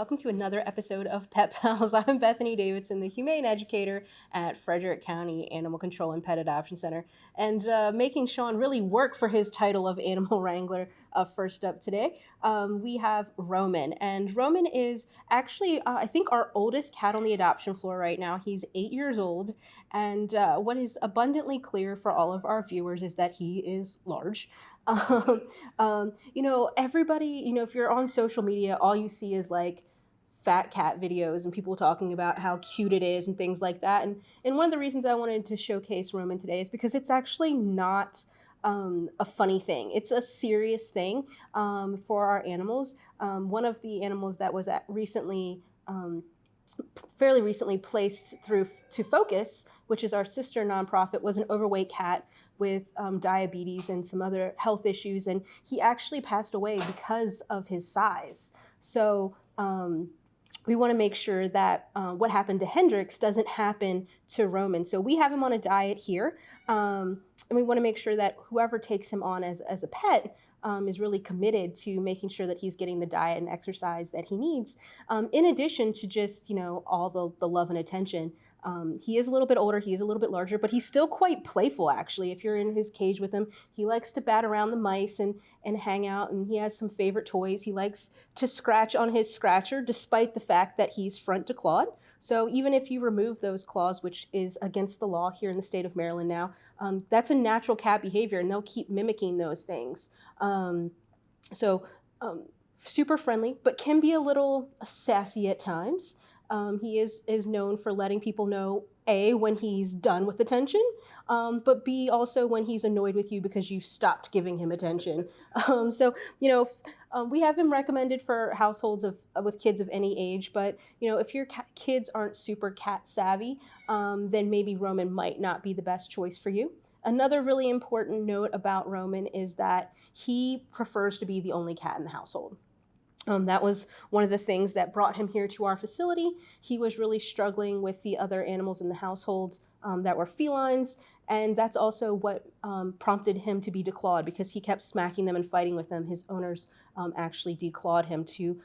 welcome to another episode of Pet Pals. I'm Bethany Davidson, the humane educator at Frederick County Animal Control and Pet Adoption Center, and making Sean really work for his title of animal wrangler. First up today, we have Roman, and Roman is actually, I think, our oldest cat on the adoption floor right now. He's 8 years old, and what is abundantly clear for all of our viewers is that he is large. Everybody, if you're on social media, all you see is like fat cat videos and people talking about how cute it is and things like that. And one of the reasons I wanted to showcase Roman today is because it's actually not a funny thing. It's a serious thing for our animals. One of the animals that was fairly recently placed to Focus, which is our sister nonprofit, was an overweight cat with diabetes and some other health issues, and he actually passed away because of his size. So we want to make sure that what happened to Hendrix doesn't happen to Roman. So we have him on a diet here, and we want to make sure that whoever takes him on as a pet is really committed to making sure that he's getting the diet and exercise that he needs, in addition to just, all the love and attention. He is a little bit older, he is a little bit larger, but he's still quite playful, actually. If you're in his cage with him, he likes to bat around the mice and hang out, and he has some favorite toys. He likes to scratch on his scratcher, despite the fact that he's front declawed. So even if you remove those claws, which is against the law here in the state of Maryland now, that's a natural cat behavior, and they'll keep mimicking those things. Super friendly, but can be a little sassy at times. He is known for letting people know, A, when he's done with attention, but B, also when he's annoyed with you because you stopped giving him attention. We have him recommended for households with kids of any age, but, if your kids aren't super cat savvy, then maybe Roman might not be the best choice for you. Another really important note about Roman is that he prefers to be the only cat in the household. That was one of the things that brought him here to our facility. He was really struggling with the other animals in the household that were felines, and that's also what prompted him to be declawed, because he kept smacking them and fighting with them. His owners actually declawed him to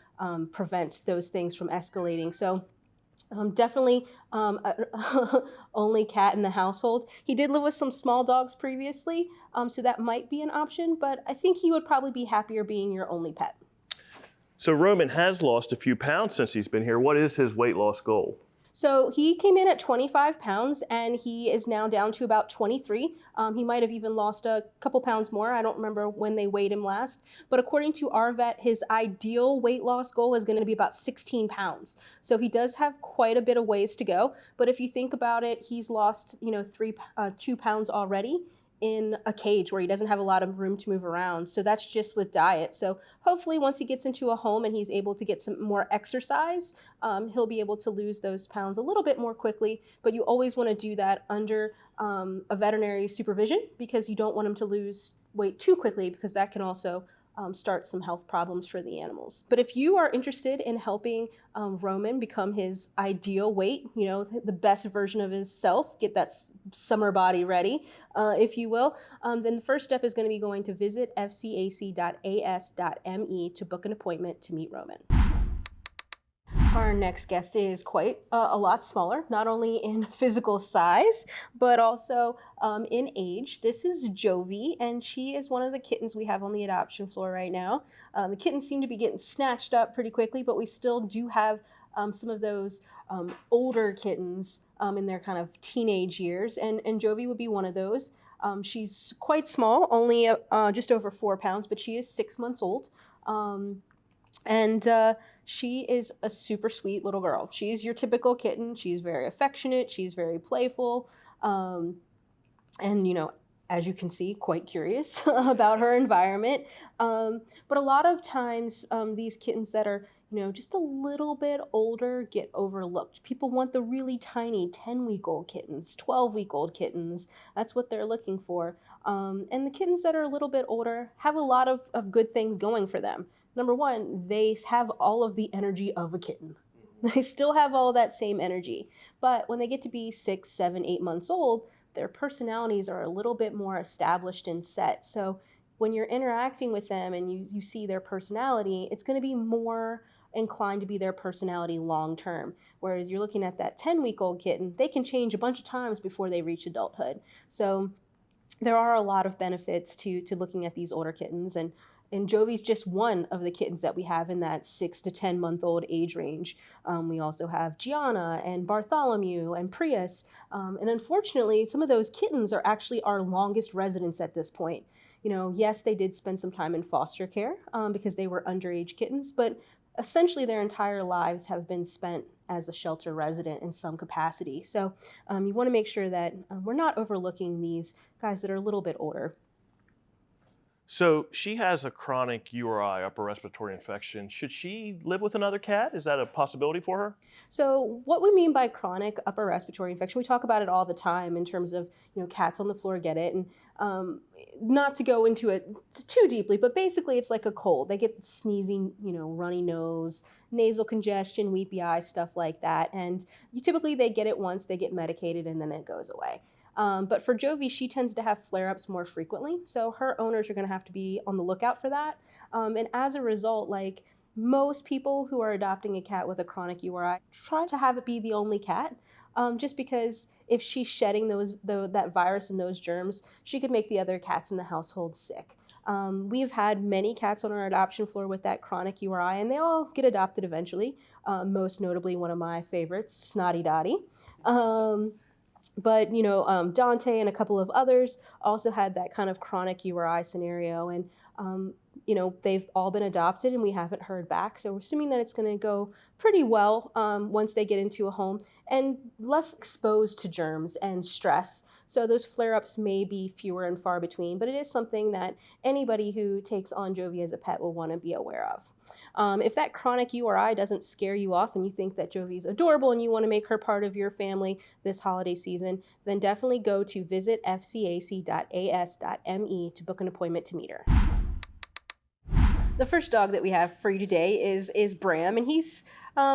prevent those things from escalating. So definitely only cat in the household. He did live with some small dogs previously, so that might be an option, but I think he would probably be happier being your only pet. So Roman has lost a few pounds since he's been here. What is his weight loss goal? So he came in at 25 pounds and he is now down to about 23. He might have even lost a couple pounds more. I don't remember when they weighed him last. But according to our vet, his ideal weight loss goal is going to be about 16 pounds. So he does have quite a bit of ways to go. But if you think about it, he's lost 2 pounds already in a cage where he doesn't have a lot of room to move around. So that's just with diet. So hopefully once he gets into a home and he's able to get some more exercise, he'll be able to lose those pounds a little bit more quickly. But you always want to do that under a veterinary supervision, because you don't want him to lose weight too quickly, because that can also start some health problems for the animals. But if you are interested in helping Roman become his ideal weight, the best version of himself, get that summer body ready, if you will, then the first step is going to be going to visit fcac.as.me to book an appointment to meet Roman. Our next guest is quite a lot smaller, not only in physical size, but also in age. This is Joie, and she is one of the kittens we have on the adoption floor right now. The kittens seem to be getting snatched up pretty quickly, but we still do have some of those older kittens in their kind of teenage years, and Joie would be one of those. She's quite small, only just over 4 pounds, but she is 6 months old. And she is a super sweet little girl. She's your typical kitten. She's very affectionate. She's very playful. And, as you can see, quite curious about her environment. But a lot of times, these kittens that are, just a little bit older get overlooked. People want the really tiny 10-week-old kittens, 12-week-old kittens. That's what they're looking for. And the kittens that are a little bit older have a lot of good things going for them. Number one, they have all of the energy of a kitten. They still have all that same energy. But when they get to be 6, 7, 8 months old, their personalities are a little bit more established and set. So when you're interacting with them and you see their personality, it's going to be more inclined to be their personality long term. Whereas you're looking at that 10-week-old kitten, they can change a bunch of times before they reach adulthood. So there are a lot of benefits to looking at these older kittens, and Jovi's just one of the kittens that we have in that 6 to 10-month-old age range. We also have Gianna and Bartholomew and Prius, and unfortunately, some of those kittens are actually our longest residents at this point. Yes, they did spend some time in foster care because they were underage kittens, but essentially their entire lives have been spent as a shelter resident in some capacity. So you want to make sure that we're not overlooking these guys that are a little bit older. So she has a chronic URI, upper respiratory infection. Should she live with another cat? Is that a possibility for her? So what we mean by chronic upper respiratory infection, we talk about it all the time in terms of, cats on the floor get it. And not to go into it too deeply, but basically it's like a cold. They get sneezing, runny nose, nasal congestion, weepy eyes, stuff like that. And typically they get it once, they get medicated, and then it goes away. But for Jovi, she tends to have flare-ups more frequently, so her owners are going to have to be on the lookout for that. And as a result, like most people who are adopting a cat with a chronic URI, try to have it be the only cat, just because if she's shedding that virus and those germs, she could make the other cats in the household sick. We've had many cats on our adoption floor with that chronic URI, and they all get adopted eventually, most notably one of my favorites, Snotty Dotty. But, Dante and a couple of others also had that kind of chronic URI scenario. And, they've all been adopted and we haven't heard back. So we're assuming that it's going to go pretty well once they get into a home and less exposed to germs and stress. So those flare-ups may be fewer and far between, but it is something that anybody who takes on Jovi as a pet will want to be aware of. If that chronic URI doesn't scare you off and you think that Jovi's adorable and you want to make her part of your family this holiday season, then definitely go to visit fcac.as.me to book an appointment to meet her. The first dog that we have for you today is Bram, and he's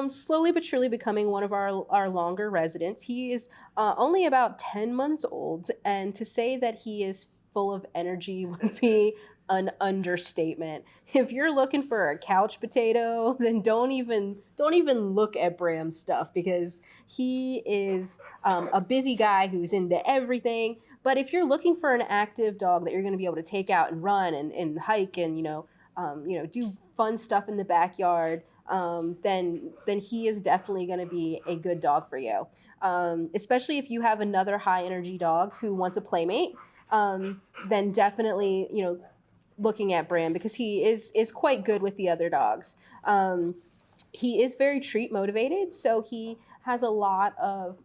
slowly but surely becoming one of our longer residents. He is only about 10 months old, and to say that he is full of energy would be an understatement. If you're looking for a couch potato, then don't even look at Bram's stuff, because he is a busy guy who's into everything. But if you're looking for an active dog that you're going to be able to take out and run and hike and do fun stuff in the backyard, then he is definitely going to be a good dog for you. Especially if you have another high energy dog who wants a playmate, then definitely looking at Bram, because he is quite good with the other dogs. He is very treat motivated, so he has a lot of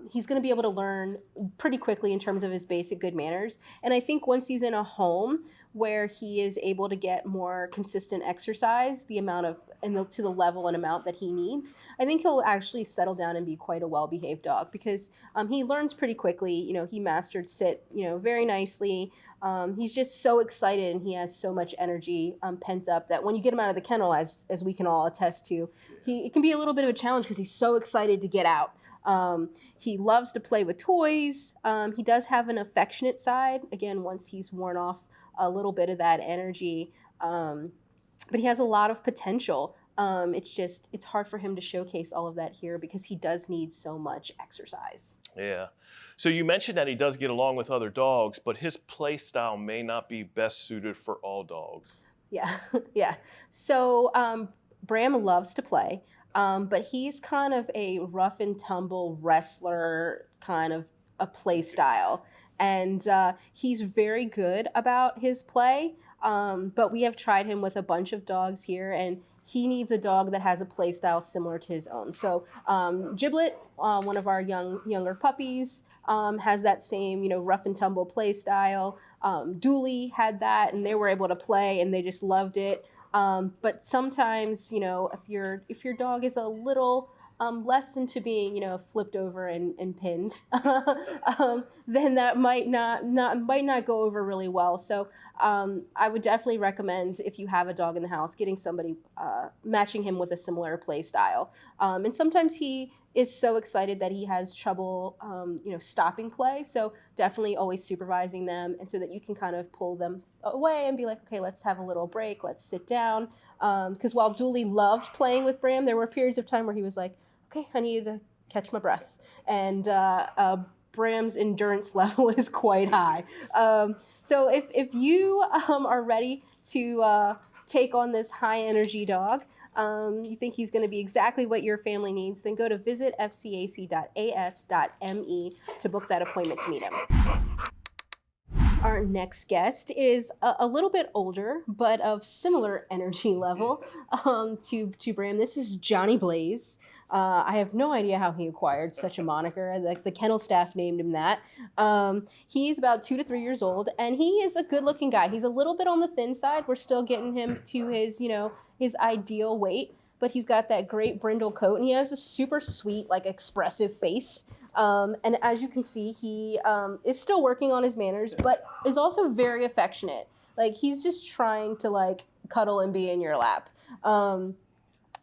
he's going to be able to learn pretty quickly in terms of his basic good manners. And I think once he's in a home where he is able to get more consistent exercise, to the level and amount that he needs, I think he'll actually settle down and be quite a well-behaved dog, because he learns pretty quickly. He mastered sit, very nicely. He's just so excited and he has so much energy pent up that when you get him out of the kennel, as we can all attest to, it can be a little bit of a challenge because he's so excited to get out. He loves to play with toys. He does have an affectionate side, again, once he's worn off a little bit of that energy. But he has a lot of potential. It's hard for him to showcase all of that here because he does need so much exercise. Yeah. So you mentioned that he does get along with other dogs, but his play style may not be best suited for all dogs. Yeah, yeah. So Bram loves to play. But he's kind of a rough and tumble wrestler kind of a play style. And he's very good about his play. But we have tried him with a bunch of dogs here, and he needs a dog that has a play style similar to his own. So Giblet, one of our younger puppies, has that same, rough and tumble play style. Dooley had that, and they were able to play, and they just loved it. But sometimes, if your dog is a little less into being, flipped over and pinned, then that might not go over really well. So I would definitely recommend, if you have a dog in the house, getting somebody matching him with a similar play style. And sometimes he is so excited that he has trouble, stopping play. So definitely always supervising them, and so that you can kind of pull them away and be like, okay, let's have a little break, let's sit down. Because while Dooley loved playing with Bram, there were periods of time where he was like, okay, I needed to catch my breath. And Bram's endurance level is quite high. So if you are ready to take on this high energy dog, you think he's going to be exactly what your family needs, then go to visit fcac.as.me to book that appointment to meet him. Our next guest is a little bit older, but of similar energy level to Bram. This is Johnny Blaze. I have no idea how he acquired such a moniker. The kennel staff named him that. He's about 2 to 3 years old, and he is a good-looking guy. He's a little bit on the thin side. We're still getting him to his ideal weight, but he's got that great brindle coat, and he has a super sweet, expressive face. And as you can see, he is still working on his manners, but is also very affectionate. He's just trying to cuddle and be in your lap.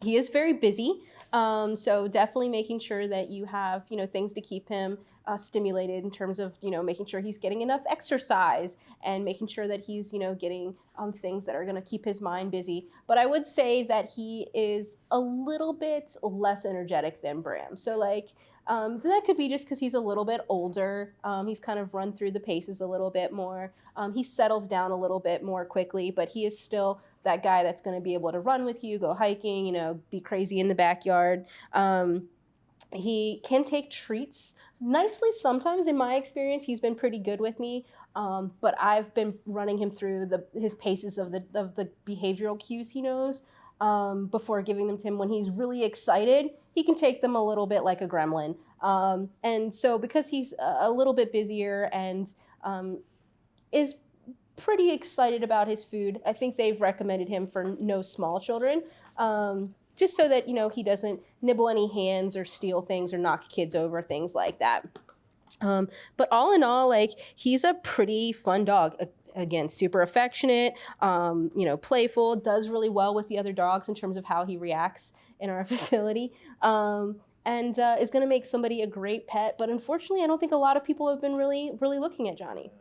He is very busy. So definitely making sure that you have, things to keep him stimulated in terms of, making sure he's getting enough exercise and making sure that he's, getting things that are going to keep his mind busy. But I would say that he is a little bit less energetic than Bram. So that could be just because he's a little bit older. He's kind of run through the paces a little bit more. He settles down a little bit more quickly, but he is still that guy that's going to be able to run with you, go hiking, be crazy in the backyard. He can take treats nicely sometimes. In my experience, he's been pretty good with me, but I've been running him through his paces of the behavioral cues he knows before giving them to him. When he's really excited, he can take them a little bit like a gremlin. And so because he's a little bit busier and is pretty excited about his food, I think they've recommended him for no small children, just so that he doesn't nibble any hands or steal things or knock kids over, things like that. But all in all, he's a pretty fun dog. Again, super affectionate, playful, does really well with the other dogs in terms of how he reacts in our facility, and is going to make somebody a great pet. But unfortunately, I don't think a lot of people have been really, really looking at Johnny.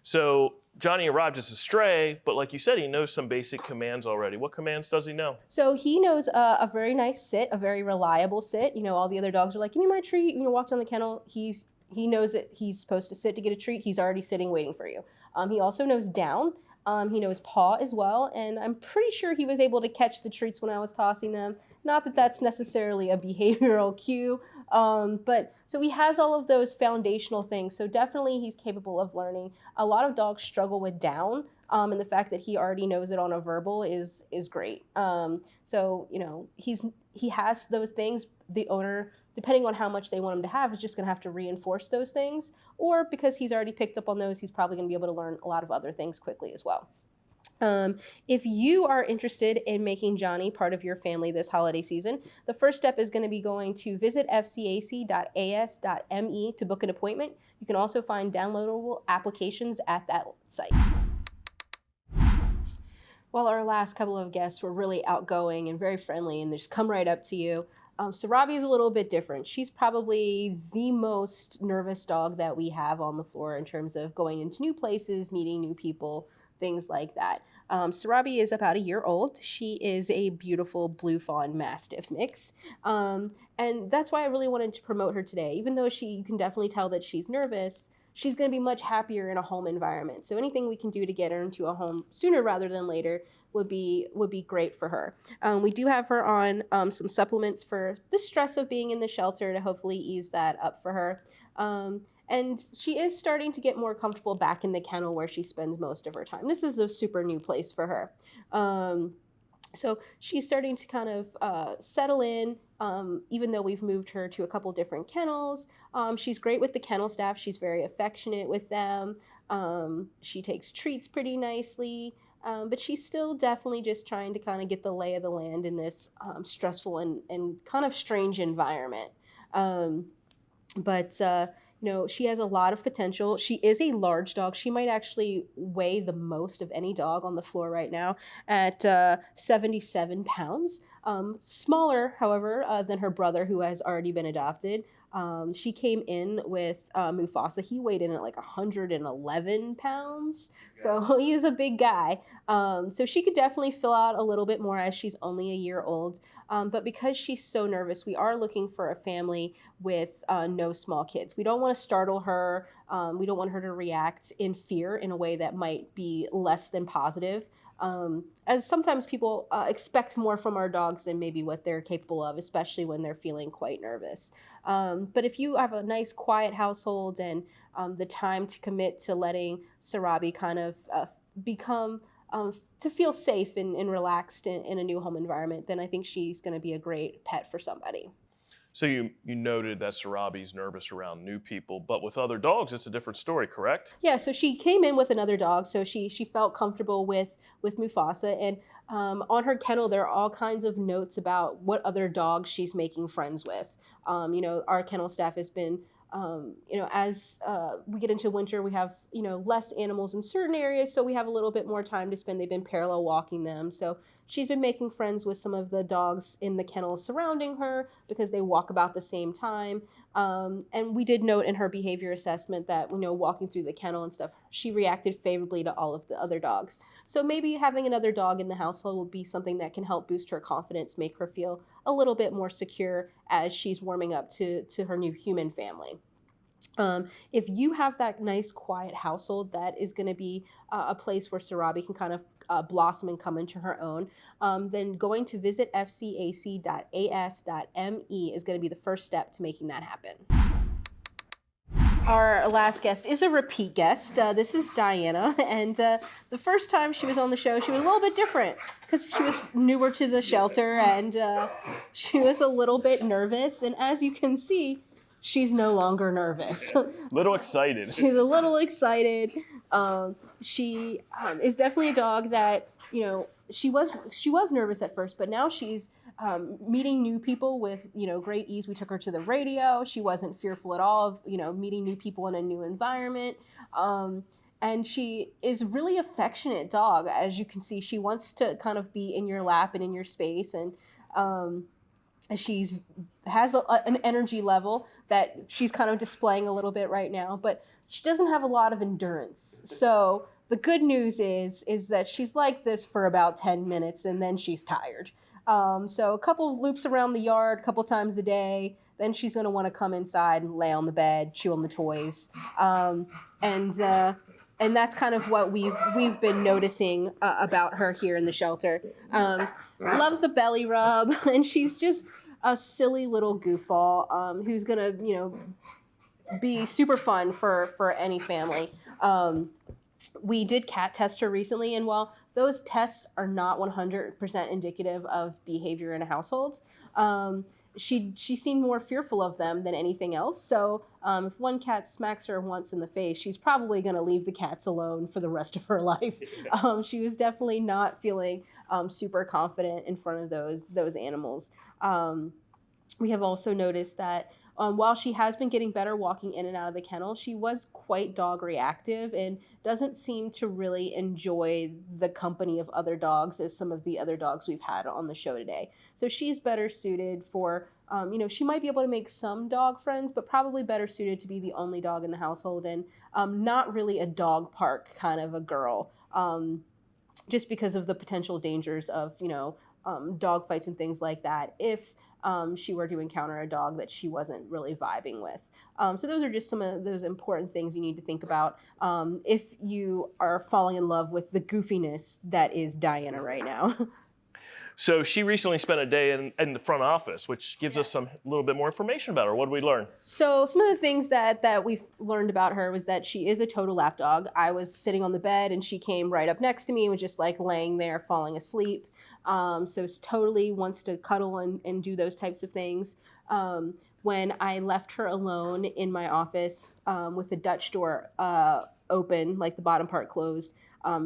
So Johnny arrived as a stray, but like you said, he knows some basic commands already. What commands does he know? So he knows a very nice sit, a very reliable sit. All the other dogs are like, give me my treat. Walk down the kennel. He knows that he's supposed to sit to get a treat. He's already sitting waiting for you. He also knows down. He knows paw as well. And I'm pretty sure he was able to catch the treats when I was tossing them. Not that that's necessarily a behavioral cue. But so he has all of those foundational things. So definitely he's capable of learning. A lot of dogs struggle with down. And the fact that he already knows it on a verbal is great. So he has those things. The owner, depending on how much they want him to have, is just going to have to reinforce those things. Or because he's already picked up on those, he's probably going to be able to learn a lot of other things quickly as well. If you are interested in making Johnny part of your family this holiday season, the first step is going to be going to visit fcac.as.me to book an appointment. You can also find downloadable applications at that site. While our last couple of guests were really outgoing and very friendly and just come right up to you, Sarabi is a little bit different. She's probably the most nervous dog that we have on the floor in terms of going into new places, meeting new people, things like that. Sarabi is about a year old. She is a beautiful Blue Fawn Mastiff mix. And that's why I really wanted to promote her today. Even though you can definitely tell that she's nervous, she's going to be much happier in a home environment. So anything we can do to get her into a home sooner rather than later would be great for her. We do have her on some supplements for the stress of being in the shelter to hopefully ease that up for her. And she is starting to get more comfortable back in the kennel where she spends most of her time. This is a super new place for her. So she's starting to kind of settle in, even though we've moved her to a couple different kennels. She's great with the kennel staff. She's very affectionate with them. She takes treats pretty nicely. But she's still definitely just trying to kind of get the lay of the land in this stressful and kind of strange environment. But she has a lot of potential. She is a large dog. She might actually weigh the most of any dog on the floor right now at 77 pounds. Smaller, however, than her brother, who has already been adopted. She came in with Mufasa. He weighed in at like 111 pounds. So he is a big guy. So she could definitely fill out a little bit more as she's only a year old. But because she's so nervous, we are looking for a family with no small kids. We don't want to startle her. We don't want her to react in fear in a way that might be less than positive. As sometimes people expect more from our dogs than maybe what they're capable of, especially when they're feeling quite nervous. But if you have a nice quiet household and the time to commit to letting Sarabi kind of become to feel safe and relaxed in a new home environment, then I think she's going to be a great pet for somebody. So you noted that Sarabi's nervous around new people, but with other dogs, it's a different story, correct? Yeah, so she came in with another dog, so she felt comfortable with Mufasa, and on her kennel there are all kinds of notes about what other dogs she's making friends with. Our kennel staff has been, as we get into winter, we have less animals in certain areas, so we have a little bit more time to spend. They've been parallel walking them, so she's been making friends with some of the dogs in the kennel surrounding her because they walk about the same time. And we did note in her behavior assessment that, walking through the kennel and stuff, she reacted favorably to all of the other dogs. So maybe having another dog in the household will be something that can help boost her confidence, make her feel a little bit more secure as she's warming up to her new human family. If you have that nice quiet household, that is going to be a place where Sarabi can kind of blossom and come into her own, then going to visit fcac.as.me is going to be the first step to making that happen. Our last guest is a repeat guest. This is Diana, and the first time she was on the show, she was a little bit different because she was newer to the shelter, and she was a little bit nervous, and as you can see, she's no longer nervous. Little excited. She's a little excited. She is definitely a dog that, she was nervous at first, but now she's meeting new people with, great ease. We took her to the radio. She wasn't fearful at all of, meeting new people in a new environment. And she is really affectionate dog. As you can see, she wants to kind of be in your lap and in your space. And she's has an energy level that she's kind of displaying a little bit right now, but she doesn't have a lot of endurance. So the good news is that she's like this for about 10 minutes and then she's tired. So a couple of loops around the yard, a couple times a day, then she's going to want to come inside and lay on the bed, chew on the toys. And that's kind of what we've been noticing about her here in the shelter. Loves the belly rub, and she's just a silly little goofball who's gonna, be super fun for any family. We did cat test her recently, and while those tests are not 100% indicative of behavior in a household, she seemed more fearful of them than anything else. So if one cat smacks her once in the face, she's probably going to leave the cats alone for the rest of her life. She was definitely not feeling super confident in front of those animals. We have also noticed that while she has been getting better walking in and out of the kennel, she was quite dog reactive and doesn't seem to really enjoy the company of other dogs as some of the other dogs we've had on the show today. So she's better suited for, she might be able to make some dog friends, but probably better suited to be the only dog in the household and not really a dog park kind of a girl, just because of the potential dangers of, dog fights and things like that if she were to encounter a dog that she wasn't really vibing with. So those are just some of those important things you need to think about if you are falling in love with the goofiness that is Diana right now. So she recently spent a day in the front office, which gives us a little bit more information about her. What did we learn? So some of the things that we've learned about her was that she is a total lap dog. I was sitting on the bed and she came right up next to me and was just like laying there falling asleep. So totally wants to cuddle and do those types of things. When I left her alone in my office with the Dutch door open, like the bottom part closed,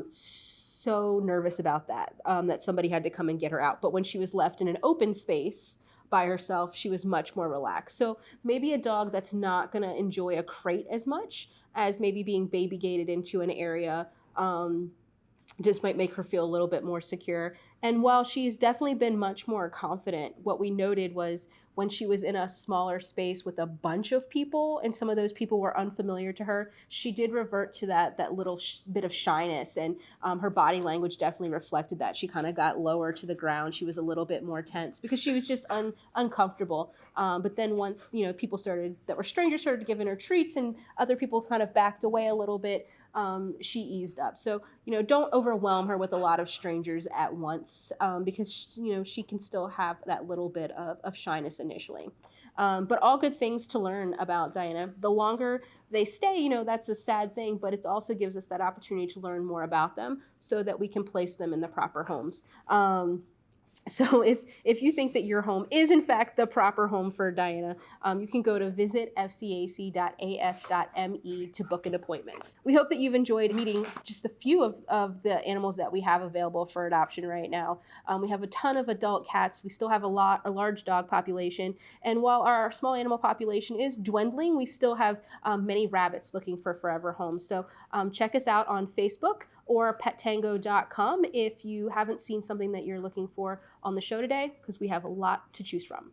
so nervous about that somebody had to come and get her out. But when she was left in an open space by herself, she was much more relaxed. So maybe a dog that's not going to enjoy a crate as much as maybe being baby gated into an area just might make her feel a little bit more secure. And while she's definitely been much more confident, what we noted was when she was in a smaller space with a bunch of people and some of those people were unfamiliar to her, she did revert to that little bit of shyness, and her body language definitely reflected that. She kind of got lower to the ground. She was a little bit more tense because she was just uncomfortable. But then once, people that were strangers started giving her treats and other people kind of backed away a little bit, she eased up. So, don't overwhelm her with a lot of strangers at once, because, she can still have that little bit of shyness initially. But all good things to learn about Diana. The longer they stay, that's a sad thing, but it also gives us that opportunity to learn more about them so that we can place them in the proper homes. So if you think that your home is in fact the proper home for Diana, you can go to visit fcac.as.me to book an appointment. We hope that you've enjoyed meeting just a few of the animals that we have available for adoption right now. We have a ton of adult cats. We still have a large dog population. And while our small animal population is dwindling, we still have many rabbits looking for forever homes. So check us out on Facebook or pettango.com if you haven't seen something that you're looking for on the show today, because we have a lot to choose from.